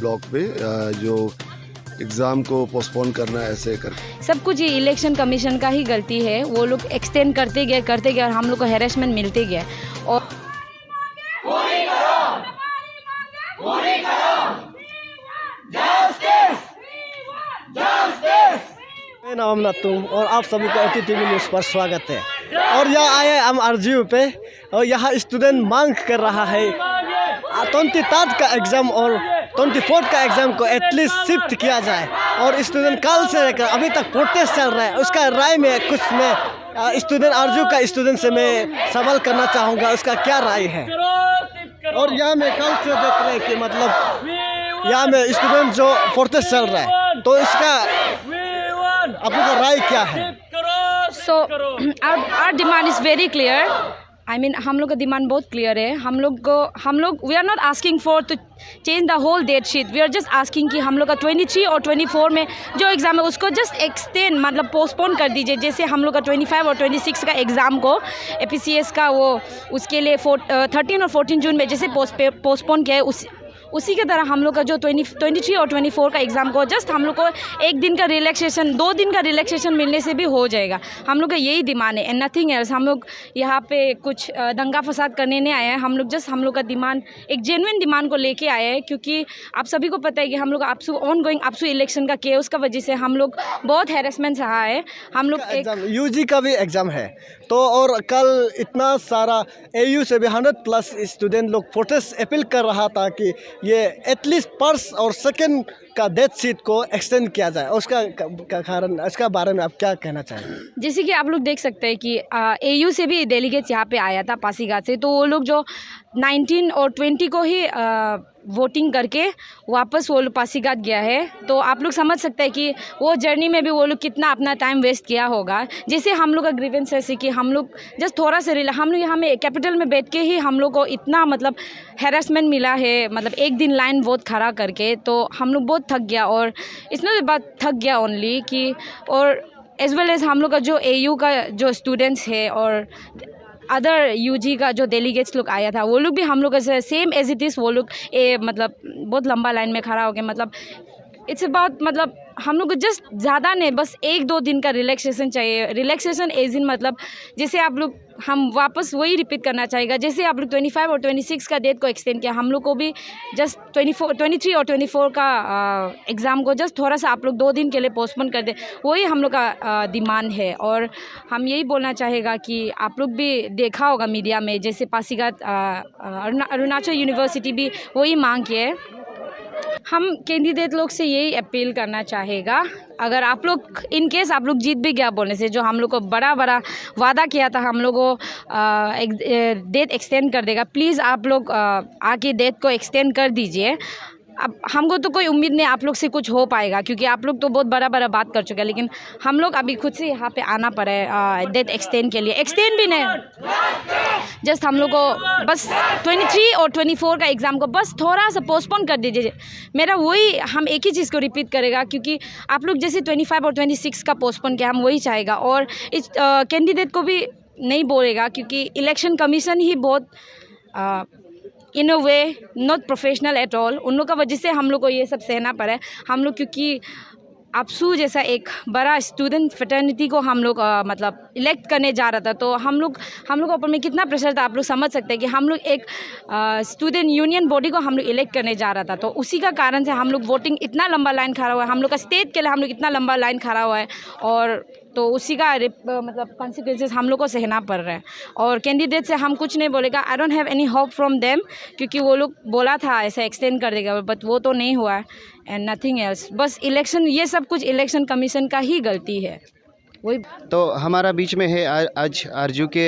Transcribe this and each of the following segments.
Block पे जो exam को पोस्टपोन करना ऐसे कर। सब कुछ ये इलेक्शन कमीशन का ही गलती है। वो लोग एक्सटेंड करते गए और हम लोग को हैरेसमेंट मिलते गया। और मैं नाम नतुम और आप सभी का ATTV न्यूज़ पर स्वागत है। और यहाँ आए हम RGU पे और यहाँ स्टूडेंट मांग कर रहा है 23 का एग्ज़ाम और 24 का एग्ज़ाम को एटलीस्ट शिफ्ट किया जाए। और स्टूडेंट कल से लेकर अभी तक प्रोटेस्ट चल रहा है। उसका राय में कुछ मैं स्टूडेंट RGU का स्टूडेंट से मैं सवाल करना चाहूँगा, उसका क्या राय है। और यहाँ में कल से देख रहे हैं कि मतलब यहाँ में स्टूडेंट जो प्रोटेस्ट चल रहा है, तो इसका आपका राय क्या है। So our demand is very clear. हम लोग का डिमांड बहुत क्लियर है। हम लोग we are not asking for to change the whole date sheet. We are just asking कि हम लोग का 23 और 24 में जो एग्ज़ाम है उसको जस्ट एक्सटेंड मतलब पोस्टपोन कर दीजिए। जैसे हम लोग का 25 और 26 का एग्ज़ाम को APCS का वो उसके लिए 13 और 14 जून में जैसे पोस्टपोन किया है, उसी की तरह हम लोग का जो 23 और 24 का एग्ज़ाम को जस्ट हम लोग को एक दिन का रिलैक्सेशन, 2 दिन का रिलैक्सेशन मिलने से भी हो जाएगा। हम लोग का यही डिमांड है एंड नथिंग एल्स। हम लोग यहाँ पे कुछ दंगा फसाद करने नहीं आए हैं। हम लोग का डिमांड एक जेन्युइन डिमांड को लेके आए हैं, क्योंकि आप सभी को पता है कि हम लोग ऑन गोइंग आपसू इलेक्शन का केओस का वजह से हम लोग बहुत हैरेसमेंट रहा है। हम लोग UG का भी एग्ज़ाम है तो और कल इतना सारा AU से भी 100+ स्टूडेंट लोग प्रोटेस्ट अपील कर रहा था कि ये एटलीस्ट फर्स्ट और सेकंड का डेट शीट को एक्सटेंड किया जाए। उसका कारण, इसका बारे में आप क्या कहना चाहेंगे। जैसे कि आप लोग देख सकते हैं कि AU से भी डेलीगेट्स यहाँ पे आया था पासीघाट से, तो वो लोग जो 19 और 20 को ही वोटिंग करके वापस वो लोग पासीघाट गया है। तो आप लोग समझ सकते हैं कि वो जर्नी में भी वो लोग कितना अपना टाइम वेस्ट किया होगा। जैसे हम लोग का ग्रीवेंस है कि हम लोग जस्ट थोड़ा सा हम लोग यहाँ में कैपिटल में बैठ के ही हम लोग को इतना मतलब हैरेसमेंट मिला है, मतलब एक दिन लाइन बहुत खड़ा करके। तो हम लोग बहुत थक गया और इसमें बात थक गया ओनली कि और एज वेल एज हम लोग का जो AU का जो स्टूडेंट्स है और अदर UG का जो डेलीगेट्स लोग आया था, वो लोग भी हम लोग ऐसे सेम एज इट इज़ वो लोग मतलब बहुत लंबा लाइन में खड़ा हो गया। मतलब इट्स अबाउट मतलब हम लोग को जस्ट ज़्यादा नहीं, बस 1-2 दिन का रिलैक्सेशन चाहिए। रिलैक्सेशन एज इन मतलब जैसे आप लोग हम वापस वही रिपीट करना चाहेगा। जैसे आप लोग 25 और 26 का डेट को एक्सटेंड किया, हम लोग को भी जस्ट 23 और 24 का एग्ज़ाम को जस्ट थोड़ा सा आप लोग 2 दिन के लिए पोस्टपोन कर दे। वही हम लोग का डिमांड है। और हम यही बोलना चाहेगा कि आप लोग भी देखा होगा मीडिया में, जैसे पासीघाट अरुणाचल यूनिवर्सिटी भी वही मांग किए। हम कैंडिडेट लोग से यही अपील करना चाहेगा, अगर आप लोग इन केस आप लोग जीत भी गया बोलने से, जो हम लोग को बड़ा वादा किया था हम लोग को डेट एक्सटेंड कर देगा, प्लीज़ आप लोग आके डेट को एक्सटेंड कर दीजिए। अब हमको तो कोई उम्मीद नहीं आप लोग से कुछ हो पाएगा, क्योंकि आप लोग तो बहुत बड़ा बात कर चुके हैं। लेकिन हम लोग अभी खुद से यहाँ पे आना पड़ा है डेट एक्सटेंड के लिए। एक्सटेंड भी नहीं, जस्ट हम लोग को बस 23 और 24 का एग्ज़ाम को बस थोड़ा सा पोस्टपोन कर दीजिए। मेरा वही हम एक ही चीज़ को रिपीट करेगा, क्योंकि आप लोग जैसे 25 और 26 का पोस्टपोन किया, हम वही चाहेगा। और इस कैंडिडेट को भी नहीं बोलेगा, क्योंकि इलेक्शन कमीशन ही बहुत इन अ वे नॉट प्रोफेशनल एट ऑल। उन लोग का वजह से हम लोग को ये सब सहना पड़ा है। हम लोग क्योंकि आपसू जैसा एक बड़ा स्टूडेंट फ्रेटर्निटी को हम लोग मतलब इलेक्ट करने जा रहा था, तो हम लोग के ऊपर में कितना प्रेशर था आप लोग समझ सकते हैं कि हम लोग एक स्टूडेंट यूनियन बॉडी को हम लोग इलेक्ट करने जा रहा था। तो उसी का कारण से हम लोग वोटिंग इतना लंबा लाइन खड़ा हुआ है, हम लोग का स्टेट के लिए हम लोग इतना लंबा लाइन खड़ा हुआ है। और तो उसी का मतलब कॉन्सिक्वेंसेस हम लोग को सहना पड़ रहा है। और कैंडिडेट से हम कुछ नहीं बोलेगा। I don't have any hope from them, क्योंकि वो लोग बोला था ऐसा एक्सटेंड कर देगा, बट वो तो नहीं हुआ है एंड नथिंग एल्स। बस इलेक्शन, ये सब कुछ इलेक्शन कमीशन का ही गलती है। वही तो हमारा बीच में है आज RGU के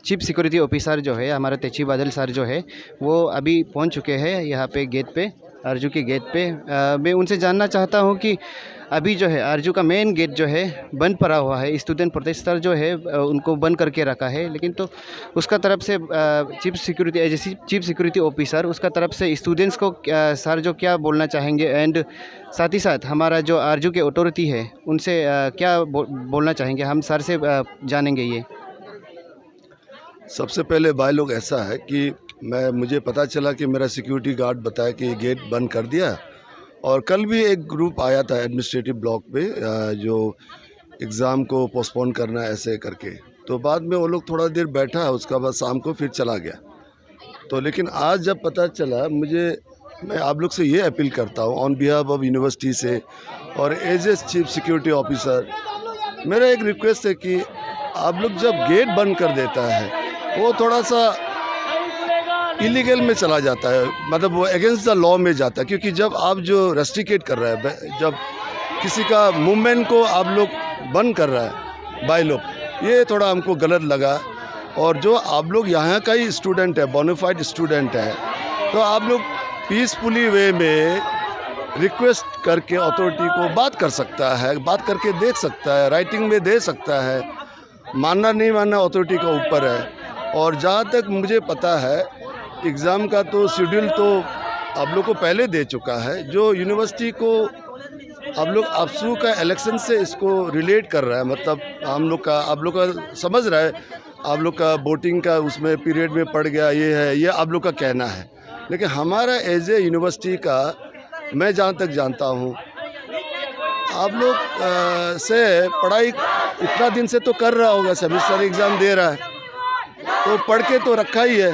चीफ सिक्योरिटी ऑफिसर जो है हमारे तेची बादल सर जो है, वो अभी पहुंच चुके हैं यहाँ पे गेट पे, RGU के गेट पे। मैं उनसे जानना चाहता हूँ कि अभी जो है RGU का मेन गेट जो है बंद पड़ा हुआ है, स्टूडेंट प्रोटेस्टर जो है उनको बंद करके रखा है। लेकिन तो उसका तरफ से चीफ सिक्योरिटी ऑफिसर उसका तरफ से स्टूडेंट्स को सर जो क्या बोलना चाहेंगे, एंड साथ ही साथ हमारा जो RGU के अथॉरिटी है उनसे क्या बोलना चाहेंगे, हम सर से जानेंगे। ये सबसे पहले भाई लोग ऐसा है कि मुझे पता चला कि मेरा सिक्योरिटी गार्ड बताया कि ये गेट बंद कर दिया। और कल भी एक ग्रुप आया था एडमिनिस्ट्रेटिव ब्लॉक पे जो एग्ज़ाम को पोस्टपोन करना ऐसे करके, तो बाद में वो लोग थोड़ा देर बैठा, उसका बाद शाम को फिर चला गया। तो लेकिन आज जब पता चला, मैं आप लोग से ये अपील करता हूँ ऑन बिहाफ ऑफ यूनिवर्सिटी से और as a chief security officer, मेरा एक रिक्वेस्ट है कि आप लोग जब गेट बंद कर देता है वो थोड़ा सा इलीगल में चला जाता है, मतलब वो अगेंस्ट द लॉ में जाता है। क्योंकि जब आप जो रेस्ट्रिकेट कर रहा है, जब किसी का मूवमेंट को आप लोग बंद कर रहा है बाय लोग, ये थोड़ा हमको गलत लगा। और जो आप लोग यहाँ का ही स्टूडेंट है, बोनाफाइड स्टूडेंट है, तो आप लोग पीसफुली वे में रिक्वेस्ट करके अथॉरिटी को बात कर सकता है, बात करके देख सकता है, राइटिंग में दे सकता है। मानना नहीं मानना अथॉरिटी के ऊपर है। और जहाँ तक मुझे पता है एग्ज़ाम का तो शेड्यूल तो आप लोग को पहले दे चुका है। जो यूनिवर्सिटी को आप लोग अफसू का इलेक्शन से इसको रिलेट कर रहा है, मतलब आप लोग का समझ रहा है, आप लोग का वोटिंग का उसमें पीरियड में पड़ गया, ये है, ये आप लोग का कहना है। लेकिन हमारा एज ए यूनिवर्सिटी का, मैं जहाँ तक जानता हूँ, आप लोग से पढ़ाई इतना दिन से तो कर रहा होगा, सेमेस्टर एग्ज़ाम दे रहा है, तो पढ़ के तो रखा ही है।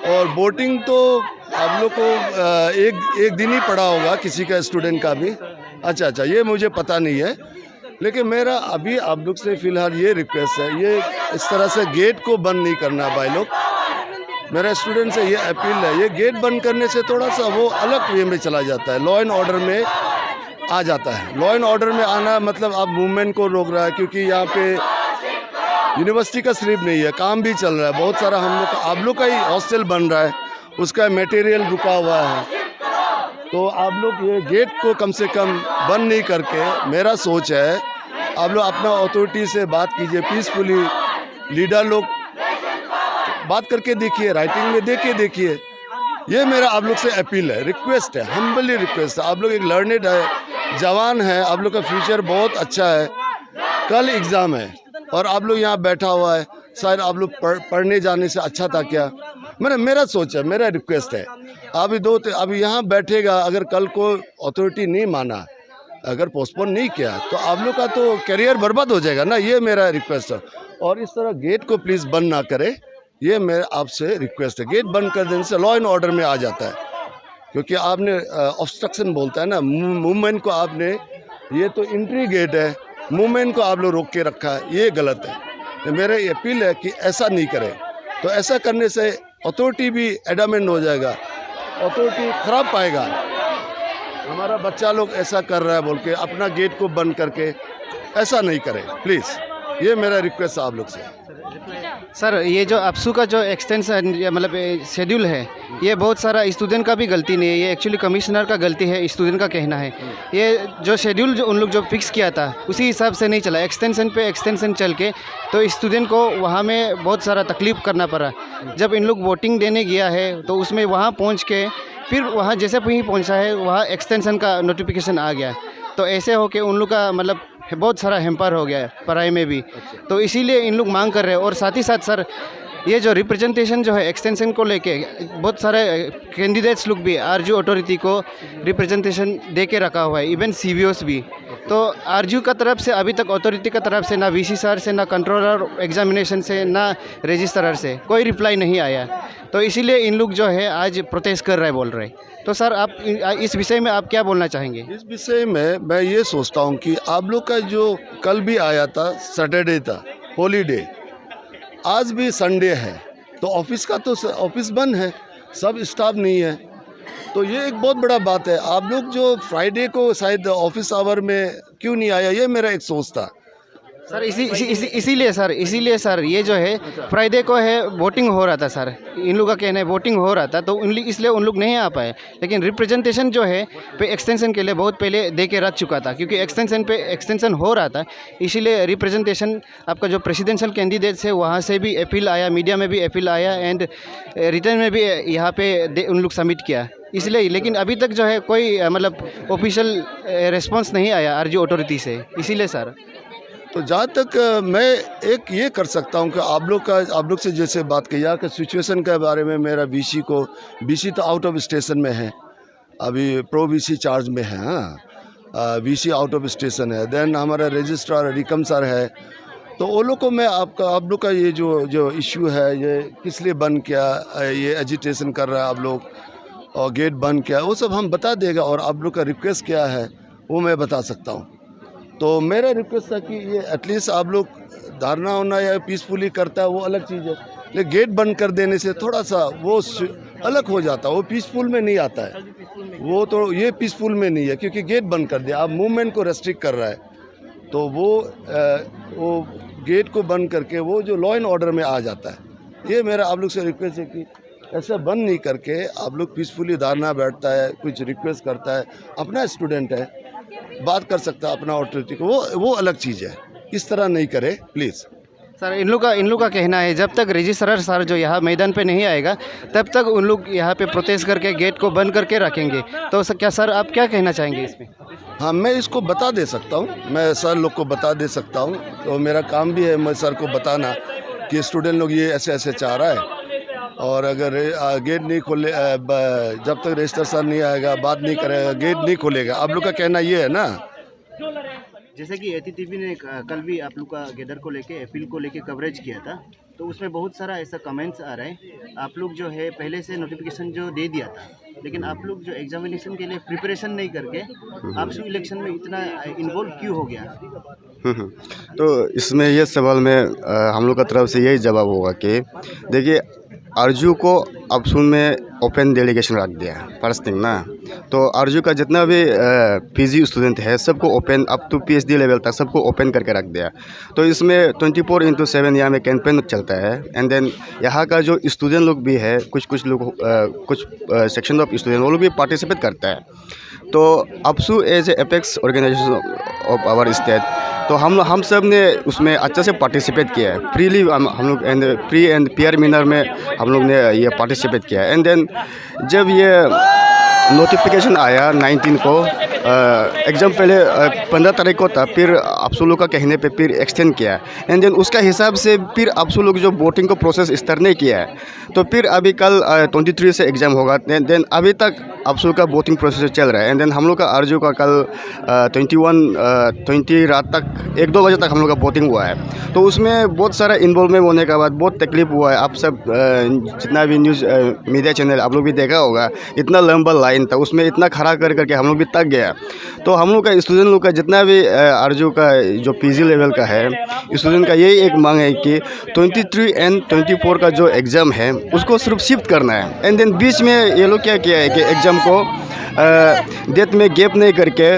और वोटिंग तो आप लोग को एक दिन ही पढ़ा होगा, किसी का स्टूडेंट का भी। अच्छा, ये मुझे पता नहीं है। लेकिन मेरा अभी आप लोग से फ़िलहाल ये रिक्वेस्ट है, ये इस तरह से गेट को बंद नहीं करना भाई लोग। मेरा स्टूडेंट से ये अपील है, ये गेट बंद करने से थोड़ा सा वो अलग वे में चला जाता है, लॉ एंड ऑर्डर में आ जाता है। लॉ एंड ऑर्डर में आना मतलब आप मूवमेंट को रोक रहा है, क्योंकि यहाँ पे यूनिवर्सिटी का सिर्फ नहीं है, काम भी चल रहा है। बहुत सारा आप लोग का ही हॉस्टल बन रहा है, उसका मटेरियल रुका हुआ है। तो आप लोग ये गेट को कम से कम बंद नहीं करके, मेरा सोच है आप लोग अपना अथॉरिटी से बात कीजिए, पीसफुली लीडर लोग बात करके देखिए, राइटिंग में देखिए। ये मेरा आप लोग से अपील है, रिक्वेस्ट है, हम्बली रिक्वेस्ट है। आप लोग एक लर्नेड है, जवान है, आप लोग का फ्यूचर बहुत अच्छा है। कल एग्ज़ाम है और आप लोग यहाँ बैठा हुआ है, शायद आप लोग पढ़ने जाने से अच्छा था क्या? मेरा सोच है, मेरा रिक्वेस्ट है। अभी यहाँ बैठेगा, अगर कल को अथॉरिटी नहीं माना, अगर पोस्टपोन नहीं किया, तो आप लोग का तो करियर बर्बाद हो जाएगा ना। ये मेरा रिक्वेस्ट है। और इस तरह गेट को प्लीज़ बंद ना करें, ये मेरा आपसे रिक्वेस्ट है। गेट बंद कर देने से लॉ एंड ऑर्डर में आ जाता है, क्योंकि आपने ऑब्स्ट्रक्शन बोलता है ना, मूवमेंट को आपने, ये तो एंट्री गेट है, मूवमेंट को आप लोग रोक के रखा है, ये गलत है। तो मेरा अपील है कि ऐसा नहीं करें। तो ऐसा करने से अथॉरिटी भी एडामेंट हो जाएगा, अथॉरिटी खराब पाएगा। हमारा बच्चा लोग ऐसा कर रहा है बोल के अपना गेट को बंद करके ऐसा नहीं करें प्लीज़। ये मेरा रिक्वेस्ट है आप लोग से। सर, ये जो अफसू का जो एक्सटेंशन मतलब शेड्यूल है, ये बहुत सारा स्टूडेंट का भी गलती नहीं है, ये एक्चुअली कमिश्नर का गलती है, स्टूडेंट का कहना है। ये जो शेड्यूल जो उन लोग जो फिक्स किया था उसी हिसाब से नहीं चला, एक्सटेंशन पे एक्सटेंशन चल के तो स्टूडेंट को वहाँ में बहुत सारा तकलीफ़ करना पड़ा। जब इन लोग वोटिंग देने गया है तो उसमें वहाँ पहुँच के फिर वहाँ जैसे ही पहुँचा है वहाँ एक्सटेंशन का नोटिफिकेशन आ गया, तो ऐसे हो के उन लोग का मतलब बहुत सारा हेम्पर हो गया है पढ़ाई में भी। तो इसीलिए इन लोग मांग कर रहे हैं। और साथ ही साथ सर, ये जो रिप्रेजेंटेशन जो है एक्सटेंशन को लेके बहुत सारे कैंडिडेट्स लोग भी आरजू अथॉरिटी को रिप्रेजेंटेशन दे के रखा हुआ है, इवन सीबीओस भी। तो आरजू का तरफ से अभी तक अथॉरिटी का तरफ से ना वीसी सर से, ना कंट्रोलर एग्जामिनेशन से, ना रजिस्ट्रार से कोई रिप्लाई नहीं आया। तो इसीलिए इन लोग जो है आज प्रोटेस्ट कर रहे बोल रहे। तो सर, आप इस विषय में आप क्या बोलना चाहेंगे? इस विषय में मैं ये सोचता हूँ कि आप लोग का जो कल भी आया था, सैटरडे था, हॉलीडे, आज भी संडे है, तो ऑफिस का तो ऑफिस बंद है, सब स्टाफ नहीं है। तो ये एक बहुत बड़ा बात है। आप लोग जो फ्राइडे को शायद ऑफिस आवर में क्यों नहीं आया, ये मेरा एक सोच था सर। इसीलिए सर ये जो है फ्राइडे को है वोटिंग हो रहा था सर, इन लोगों का कहना है वोटिंग हो रहा था, तो इसलिए उन लोग नहीं आ पाए। लेकिन रिप्रेजेंटेशन जो है पे एक्सटेंशन के लिए बहुत पहले दे के रख चुका था, क्योंकि एक्सटेंशन हो रहा था। इसीलिए रिप्रेजेंटेशन आपका जो प्रेसिडेंशियल कैंडिडेट्स है वहाँ से भी अपील आया, मीडिया में भी अपील आया, एंड रिटर्न में भी यहाँ पे उन लोग सबमिट किया इसलिए। लेकिन अभी तक जो है कोई मतलब ऑफिशियल रिस्पॉन्स नहीं आया आरजू अथॉरिटी से, इसीलिए सर। तो जहाँ तक मैं एक ये कर सकता हूँ कि आप लोग से जैसे बात की यहाँ के सिचुएशन के बारे में, मेरा बीसी तो आउट ऑफ स्टेशन में है, अभी प्रो बीसी चार्ज में है। हाँ, बीसी आउट ऑफ स्टेशन है। देन हमारा रजिस्ट्रार रिकम सर है। तो वो लोग को मैं आप लोग का ये जो इश्यू है, ये किस लिए बंद किया, ये एजिटेशन कर रहा है आप लोग, और गेट बंद किया, वो सब हम बता देगा। और आप लोग का रिक्वेस्ट क्या है वो मैं बता सकता हूँ। तो मेरा रिक्वेस्ट था कि ये एटलीस्ट आप लोग धारणा होना या पीसफुली करता है वो अलग चीज़ है, लेकिन गेट बंद कर देने से थोड़ा सा वो अलग हो जाता है, वो पीसफुल में नहीं आता है। वो तो ये पीसफुल में नहीं है, क्योंकि गेट बंद कर दिया, आप मूवमेंट को रेस्ट्रिक्ट कर रहा है। तो वो गेट को बंद करके वो जो लॉ एंड ऑर्डर में आ जाता है। ये मेरा आप लोग से रिक्वेस्ट है कि ऐसा बंद नहीं करके आप लोग पीसफुली धारणा बैठता है, कुछ रिक्वेस्ट करता है, अपना स्टूडेंट है, बात कर सकता है अपना ऑथोरिटी को, वो अलग चीज़ है। इस तरह नहीं करे प्लीज़। सर, इन लोग का कहना है जब तक रजिस्ट्रार सर जो यहाँ मैदान पे नहीं आएगा तब तक उन लोग यहाँ पे प्रोटेस्ट करके गेट को बंद करके रखेंगे। तो क्या सर आप क्या कहना चाहेंगे इसमें? हाँ, मैं इसको बता दे सकता हूँ, मैं सर लोग को बता दे सकता हूँ। तो मेरा काम भी है मैं सर को बताना कि स्टूडेंट लोग ये ऐसे ऐसे चाह रहा है, और अगर गेट नहीं खोले, जब तक रजिस्टर सर नहीं आएगा, बात नहीं करेगा, गेट नहीं खोलेगा। आप लोग का कहना ये है ना। जैसे कि एटीटीवी ने कल भी आप लोग का गेदर को लेके, अपील को लेके कवरेज किया था, तो उसमें बहुत सारा ऐसा कमेंट्स आ रहा है। आप लोग जो है पहले से नोटिफिकेशन जो दे दिया था, लेकिन आप लोग जो एग्जामिनेशन के लिए प्रिपरेशन नहीं करके आपसे इलेक्शन में इतना इन्वॉल्व क्यों हो गया? तो इसमें ये सवाल में हम लोग का तरफ से यही जवाब होगा कि देखिए, आरजू को अपसू में ओपन डेलीगेशन रख दिया फर्स्ट थिंग ना। तो आरजू का जितना भी पीजी स्टूडेंट है सबको open up to PhD level तक सबको ओपन करके रख दिया। तो इसमें 24/7 यहाँ में कैंपेन चलता है। एंड देन यहाँ का जो स्टूडेंट लोग भी है, कुछ लोग कुछ सेक्शन ऑफ स्टूडेंट वो लोग भी पार्टिसिपेट करता है। तो अपसू as a apex organization of our state, तो हम सब ने उसमें अच्छे से पार्टिसिपेट किया है। फ्रीली हम लोग and free and fair manner में हम लोग ने ये पार्टिसिपेट किया है। एंड देन जब ये नोटिफिकेशन आया 19 को, एग्ज़ाम पहले 15 तारीख को था, फिर अपसू लोग का कहने पे फिर एक्सटेंड किया। एंड देन उसका हिसाब से फिर अपसू लोग जो वोटिंग को प्रोसेस स्टार्ट नहीं किया है, तो फिर अभी कल 23 से एग्ज़ाम होगा। देन अभी तक अपसू का वोटिंग प्रोसेस चल रहा है। एंड देन हम लोग का आरजू का कल 20 रात तक 1-2 बजे तक हम लोग का वोटिंग हुआ है। तो उसमें बहुत सारा इन्वॉल्वमेंट होने के बाद बहुत तकलीफ हुआ है। आप सब जितना भी न्यूज़ मीडिया चैनल आप लोग भी देखा होगा, इतना लंबा लाइन था, उसमें इतना खड़ा करके हम लोग भी थक गया। तो हम लोग का स्टूडेंट लोग का जितना भी आरजू का जो पीजी लेवल का है स्टूडेंट का यही एक मांग है कि 23 एंड 24 का जो एग्ज़ाम है उसको सिर्फ शिफ्ट करना है। एंड देन बीच में ये लोग क्या किया है कि एग्ज़ाम को डेट में गैप नहीं करके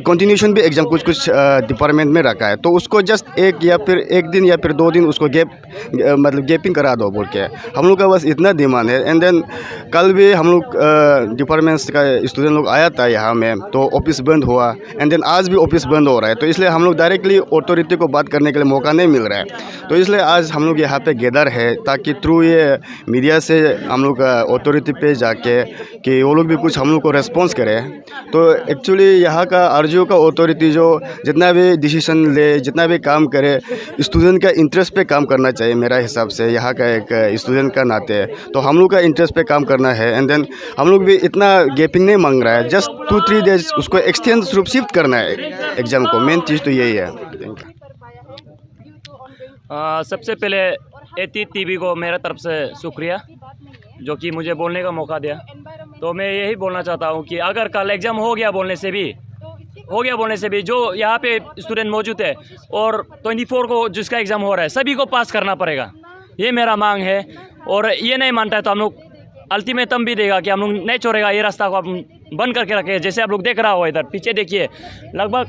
कंटिन्यूशन भी एग्ज़ाम कुछ डिपार्टमेंट में रखा है। तो उसको जस्ट एक दिन या फिर 2 दिन उसको मतलब गैपिंग करा दो बोल के हम लोग का बस इतना डिमांड है। एंड देन कल भी हम लोग डिपार्टमेंट्स का स्टूडेंट लोग आया था यहाँ में, तो ऑफिस बंद हुआ। एंड देन आज भी ऑफिस बंद हो रहा है। तो इसलिए हम लोग डायरेक्टली अथॉरिटी को बात करने के लिए मौका नहीं मिल रहा है। तो इसलिए आज हम लोग यहाँ पे गैदर है, ताकि थ्रू ये मीडिया से हम लोग अथॉरिटी पे जाके कि वो लोग भी कुछ हम लोग को रेस्पॉन्स करें। तो एक्चुअली यहाँ का आरजू का अथॉरिटी जो जितना भी डिसीजन ले, जितना भी काम करे, स्टूडेंट का इंटरेस्ट पे काम करना चाहिए मेरा हिसाब से। यहाँ का एक स्टूडेंट का नाते तो हम लोग का इंटरेस्ट पे काम करना है। एंड देन हम लोग भी इतना गैपिंग नहीं मांग रहा है, जस्ट 2-3 डेज उसको एक्सटेंड रूप शिफ्ट करना है एग्ज़ाम को। मेन चीज़ तो यही है। सबसे पहले एटीटीवी को मेरा तरफ से शुक्रिया जो कि मुझे बोलने का मौका दिया। तो मैं यही बोलना चाहता हूँ कि अगर कल एग्ज़ाम हो गया बोलने से भी जो यहाँ पे स्टूडेंट मौजूद है और 24 को जिसका एग्ज़ाम हो रहा है सभी को पास करना पड़ेगा, ये मेरा मांग है। और ये नहीं मानता है तो हम लोग अल्टीमेटम भी देगा कि हम लोग नहीं छोड़ेगा, ये रास्ता को हम बंद करके रखे। जैसे आप लोग देख रहा हो, इधर पीछे देखिए लगभग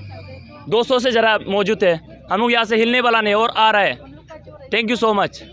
200 से ज़रा मौजूद है। हम लोग यहाँ से हिलने वाला नहीं और आ रहा है। Thank you so much.